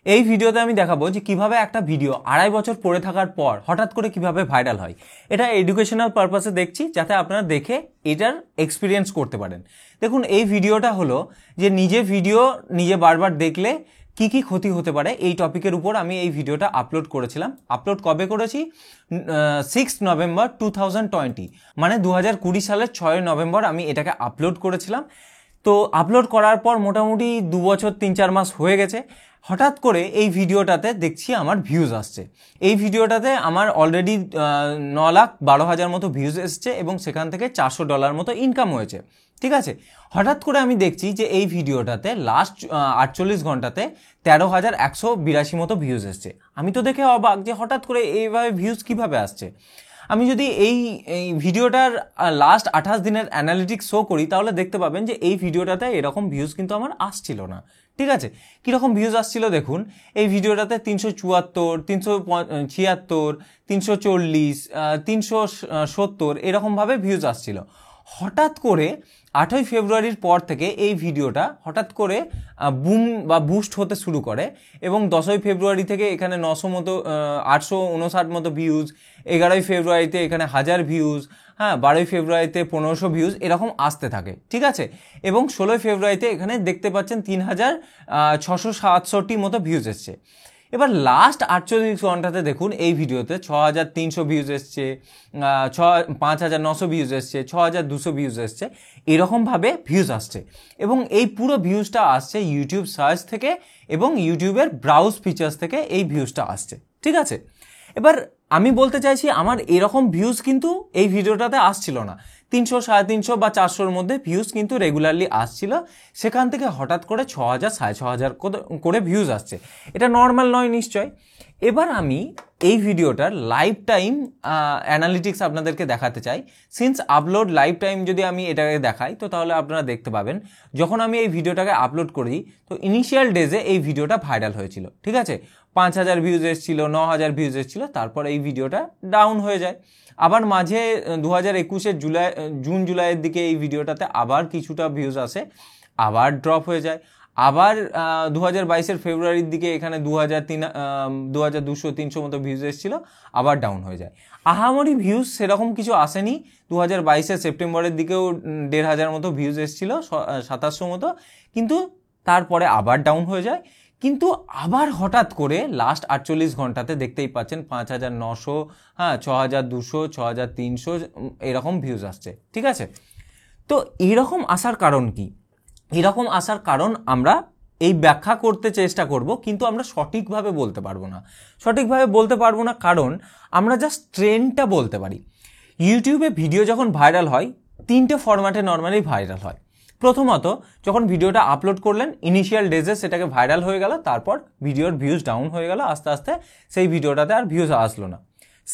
এই ভিডিওতে আমি দেখাবো যে কিভাবে একটা ভিডিও 2.5 বছর পড়ে থাকার পর হঠাৎ করে কিভাবে ভাইরাল হয়। এটা এডুকেশনাল পারপাসে দেখছি যাতে আপনারা দেখে এটার এক্সপিরিয়েন্স করতে পারেন। দেখুন, এই ভিডিওটা হলো যে ভিডিও নিজে বারবার দেখলে কি কি ক্ষতি হতে পারে এই টপিকের উপর আমি এই ভিডিওটা আপলোড করেছিলাম। আপলোড কবে করেছি? 6 নভেম্বর 2020, মানে 2020 সালের 6 নভেম্বর আমি এটাকে আপলোড করেছিলাম। তো আপলোড করার পর মোটামুটি 2 বছর 3-4 মাস হয়ে গেছে। হঠাৎ করে এই ভিডিওটাতে দেখছি আমার ভিউজ আসছে। এই ভিডিওটাতে আমার অলরেডি 9,12,000 মতো ভিউজ এসছে এবং সেখান থেকে $400 মতো ইনকাম হয়েছে। ঠিক আছে, হঠাৎ করে আমি দেখছি যে এই ভিডিওটাতে লাস্ট 48 ঘন্টাতে 13,182 মতো ভিউজ এসছে। আমি তো দেখে অবাক যে হঠাৎ করে এইভাবে ভিউজ কিভাবে আসছে। আমি যদি এই ভিডিওটার লাস্ট 28 দিনের অ্যানালিটিক্স শো করি তাহলে দেখতে পাবেন যে এই ভিডিওটাতে এরকম ভিউজ কিন্তু আমার আসছিল না। ঠিক আছে, কীরকম ভিউজ আসছিল দেখুন। এই ভিডিওটাতে 374, 376, 340, 370 এরকমভাবে ভিউজ আসছিল। হঠাৎ করে 8ই ফেব্রুয়ারির পর থেকে এই ভিডিওটা হঠাৎ করে বুম বা বুস্ট হতে শুরু করে এবং 10ই ফেব্রুয়ারি থেকে এখানে 900 মতো 859 মতো ভিউজ, 11ই ফেব্রুয়ারিতে এখানে 1000 ভিউজ, 12ই ফেব্রুয়ারিতে 1500 ভিউজ এরকম আসতে থাকে। ঠিক আছে, এবং 16ই ফেব্রুয়ারিতে এখানে দেখতে পাচ্ছেন 3667 মতো ভিউজ এসছে। এবার লাস্ট 48 ঘন্টাতে দেখুন এই ভিডিওতে 6300 ভিউজ এসছে, 5900 ভিউজ এসছে, 6200 ভিউজ এসছে, এরকমভাবে ভিউজ আসছে। এবং এই পুরো ভিউজটা আসছে ইউটিউব সার্চ থেকে এবং ইউটিউবের ব্রাউজ ফিচার্স থেকে এই ভিউজটা আসছে। ঠিক আছে, এবার আমি বলতে চাইছি আমার এরকম ভিউজ কিন্তু এই ভিডিওটাতে আসছিল না। 300, 350 বা 400-র মধ্যে ভিউজ কিন্তু রেগুলারলি আসছিল। সেখান থেকে হঠাৎ করে 6,000, 6,500 করে ভিউজ আসছে। এটা নর্মাল নয় নিশ্চয়। এবার আমি এই ভিডিওটার লাইফ টাইম অ্যানালিটিক্স আপনাদেরকে দেখাতে চাই। সিন্স আপলোড লাইফ টাইম যদি আমি এটাকে দেখাই তো তাহলে আপনারা দেখতে পাবেন যখন আমি এই ভিডিওটাকে আপলোড করি তো ইনিশিয়াল ডেজে এই ভিডিওটা ভাইরাল হয়েছিল। ঠিক আছে, 5,000 ভিউজ এসেছিল, 9,000 ভিউজ এসেছিল, তারপর এই ভিডিওটা ডাউন হয়ে যায়। আবার মাঝে 2021-এর জুন জুলাইয়ের দিকে এই ভিডিওটাতে আবার কিছুটা ভিউজ আসে, আবার ড্রপ হয়ে যায়। আবার 2022-এর ফেব্রুয়ারির দিকে এখানে 2,200-300 মতো ভিউজ এসেছিল, আবার ডাউন হয়ে যায়। আহামরি ভিউজ সেরকম কিছু আসেনি। 2022-এর সেপ্টেম্বরের দিকেও 1,500 মতো ভিউজ এসেছিল, 2700 মতো, কিন্তু তারপরে আবার ডাউন হয়ে যায়। কিন্তু আবার হঠাৎ করে লাস্ট 48 ঘন্টাতে দেখতেই পাচ্ছেন 5,900, 6,200, 6,300 এরকম ভিউজ আসছে। ঠিক আছে, তো এরকম আসার কারণ কি? এরকম আসার কারণ আমরা এই ব্যাখ্যা করতে চেষ্টা করব, কিন্তু আমরা সঠিকভাবে বলতে পারবো না। সঠিকভাবে বলতে পারবো না কারণ আমরা জাস্ট ট্রেন্ডটা বলতে পারি। ইউটিউবে ভিডিও যখন ভাইরাল হয় 3টে ফরম্যাটে নর্মালি ভাইরাল হয়। প্রথমত, যখন ভিডিওটা আপলোড করলেন ইনিশিয়াল ডেজে সেটাকে ভাইরাল হয়ে গেল, তারপর ভিডিওর ভিউজ ডাউন হয়ে গেল, আস্তে আস্তে সেই ভিডিওটাতে আর ভিউজ আসলো না।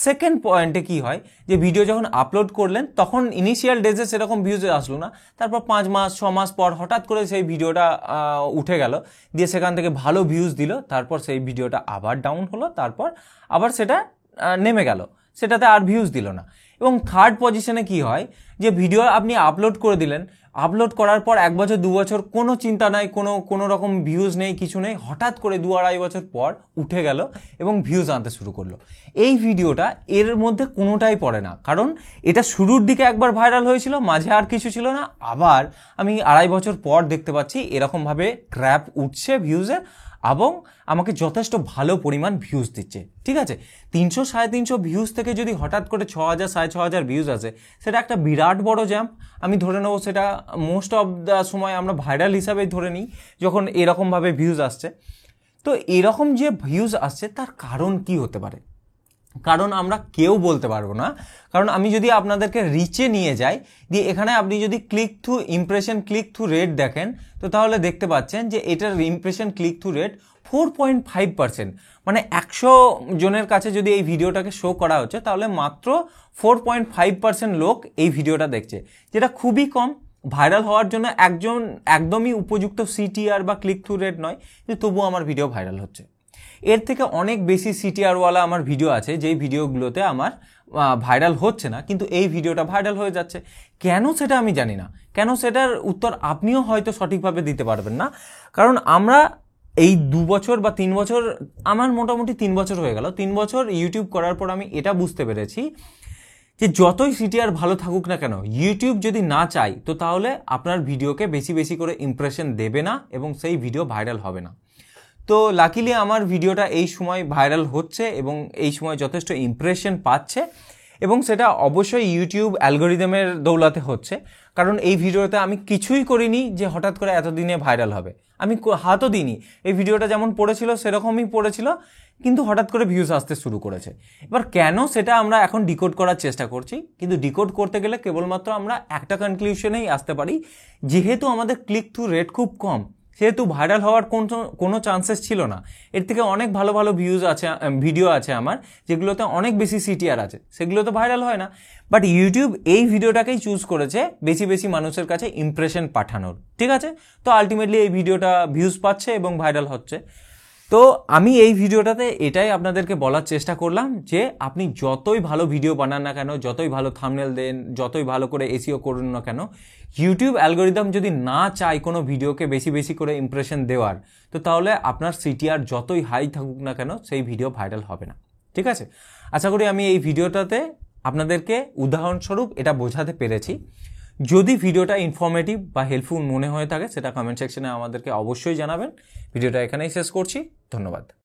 সেকেন্ড পয়েন্টে কি হয় যে ভিডিও যখন আপলোড করলেন তখন ইনিশিয়াল ডেজে সেরকম ভিউজ আসলো না, তারপর 5 মাস 6 মাস পর হঠাৎ করে সেই ভিডিওটা উঠে গেল, দিয়ে সেখান থেকে ভালো ভিউজ দিল, তারপর সেই ভিডিওটা আবার ডাউন হলো, তারপর আবার সেটা নেমে গেল, সেটাতে আর ভিউজ দিল না। এবং থার্ড পজিশনে কি হয় যে ভিডিও আপনি আপলোড করে দিলেন, আপলোড করার পর 1 বছর 2 বছর কোনো চিন্তা নাই, কোনো রকম ভিউজ নেই, কিছু নেই, হঠাৎ করে 2-2.5 বছর পর উঠে গেল এবং ভিউজ আনতে শুরু করলো। এই ভিডিওটা এর মধ্যে কোনোটাই পড়ে না, কারণ এটা শুরুর দিকে একবার ভাইরাল হয়েছিল, মাঝে আর কিছু ছিল না, আবার আমি 2.5 বছর পর দেখতে পাচ্ছি এরকমভাবে ক্র্যাপ উঠছে ভিউজে এবং আমাকে যথেষ্ট ভালো পরিমাণ ভিউজ দিচ্ছে। ঠিক আছে, 300, 350 ভিউজ থেকে যদি হঠাৎ করে 6,000, 6,500 ভিউজ আসে সেটা একটা বিরাট বড় জাম্প। আমি ধরে নেব সেটা মোস্ট অফ দ্য সময় আমরা ভাইরাল হিসাবেই ধরে নিই যখন এরকমভাবে ভিউজ আসছে। তো এরকম যে ভিউজ আসছে তার কারণ কি হতে পারে? কারণ আমরা কেউ বলতে পারবো না। কারণ আমি যদি আপনাদেরকে রিচে নিয়ে যাই, দিয়ে এখানে আপনি যদি click through impression, click through rate দেখেন তো তাহলে দেখতে পাচ্ছেন যে এটার ইমপ্রেশন ক্লিক থ্রু রেট 4.5%। মানে 100 জনের কাছে যদি এই ভিডিওটাকে শো করা হচ্ছে তাহলে মাত্র 4.5% লোক এই ভিডিওটা দেখছে, যেটা খুবই কম। ভাইরাল হওয়ার জন্য একদমই উপযুক্ত সিটিআর বা ক্লিক থ্রু রেট নয়, কিন্তু তবুও আমার ভিডিও ভাইরাল হচ্ছে। এর থেকে অনেক বেশি সিটিআরওয়ালা আমার ভিডিও আছে যেই ভিডিওগুলোতে আমার ভাইরাল হচ্ছে না, কিন্তু এই ভিডিওটা ভাইরাল হয়ে যাচ্ছে। কেন সেটা আমি জানি না, কেন সেটার উত্তর আপনিও হয়তো সঠিকভাবে দিতে পারবেন না। কারণ আমরা এই 2 বছর বা 3 বছর, আমার মোটামুটি 3 বছর হয়ে গেল, 3 বছর ইউটিউব করার পর আমি এটা বুঝতে পেরেছি যে যতই সিটিআর ভালো থাকুক না কেন, ইউটিউব যদি না চায় তো তাহলে আপনার ভিডিওকে বেশি বেশি করে ইমপ্রেশন দেবে না এবং সেই ভিডিও ভাইরাল হবে না। তো লাকিলি আমার ভিডিওটা এই সময় ভাইরাল হচ্ছে এবং এই সময় যথেষ্ট ইমপ্রেশন পাচ্ছে, এবং সেটা অবশ্যই ইউটিউব অ্যালগোরিদমের দৌলতে হচ্ছে। কারণ এই ভিডিওতে আমি কিছুই করিনি যে হঠাৎ করে এতদিনে ভাইরাল হবে, আমি হাতও দিইনি। এই ভিডিওটা যেমন পড়েছিল সেরকমই পড়েছিল, কিন্তু হঠাৎ করে ভিউজ আসতে শুরু করেছে। এবার কেন, সেটা আমরা এখন ডিকোড করার চেষ্টা করছি, কিন্তু ডিকোড করতে গেলে কেবলমাত্র আমরা একটা কনক্লুশনেই আসতে পারি, যেহেতু আমাদের ক্লিক থ্রু রেট খুব কম, সেহেতু ভাইরাল হওয়ার কোনো চান্সেস ছিল না। এর থেকে অনেক ভালো ভালো ভিউজ আছে, ভিডিও আছে আমার, যেগুলোতে অনেক বেশি সিটিআর আছে, সেগুলো তো ভাইরাল হয় না। বাট ইউটিউব এই ভিডিওটাকেই চুজ করেছে বেশি বেশি মানুষের কাছে ইমপ্রেশন পাঠানোর, ঠিক আছে? তো আলটিমেটলি এই ভিডিওটা ভিউজ পাচ্ছে এবং ভাইরাল হচ্ছে। তো আমি এই ভিডিওটাতে এটাই আপনাদেরকে বলার চেষ্টা করলাম যে আপনি যতই ভালো ভিডিও বানান না কেন, যতই ভালো থাম্বনেল দেন, যতই ভালো করে এসইও করুন না কেন, ইউটিউব অ্যালগোরিদম যদি না চায় কোনো ভিডিওকে বেশি বেশি করে ইমপ্রেশন দেওয়ার, তো তাহলে আপনার সিটিআর যতই হাই থাকুক না কেন, সেই ভিডিও ভাইরাল হবে না, ঠিক আছে? আশা করি আমি এই ভিডিওটাতে আপনাদেরকে উদাহরণস্বরূপ এটা বোঝাতে পেরেছি। যদি ভিডিওটা ইনফরমেটিভ বা হেল্পফুল মনে হয়ে থাকে, সেটা কমেন্ট সেকশনে আমাদেরকে অবশ্যই জানাবেন। ভিডিওটা এখানেই শেষ করছি, ধন্যবাদ।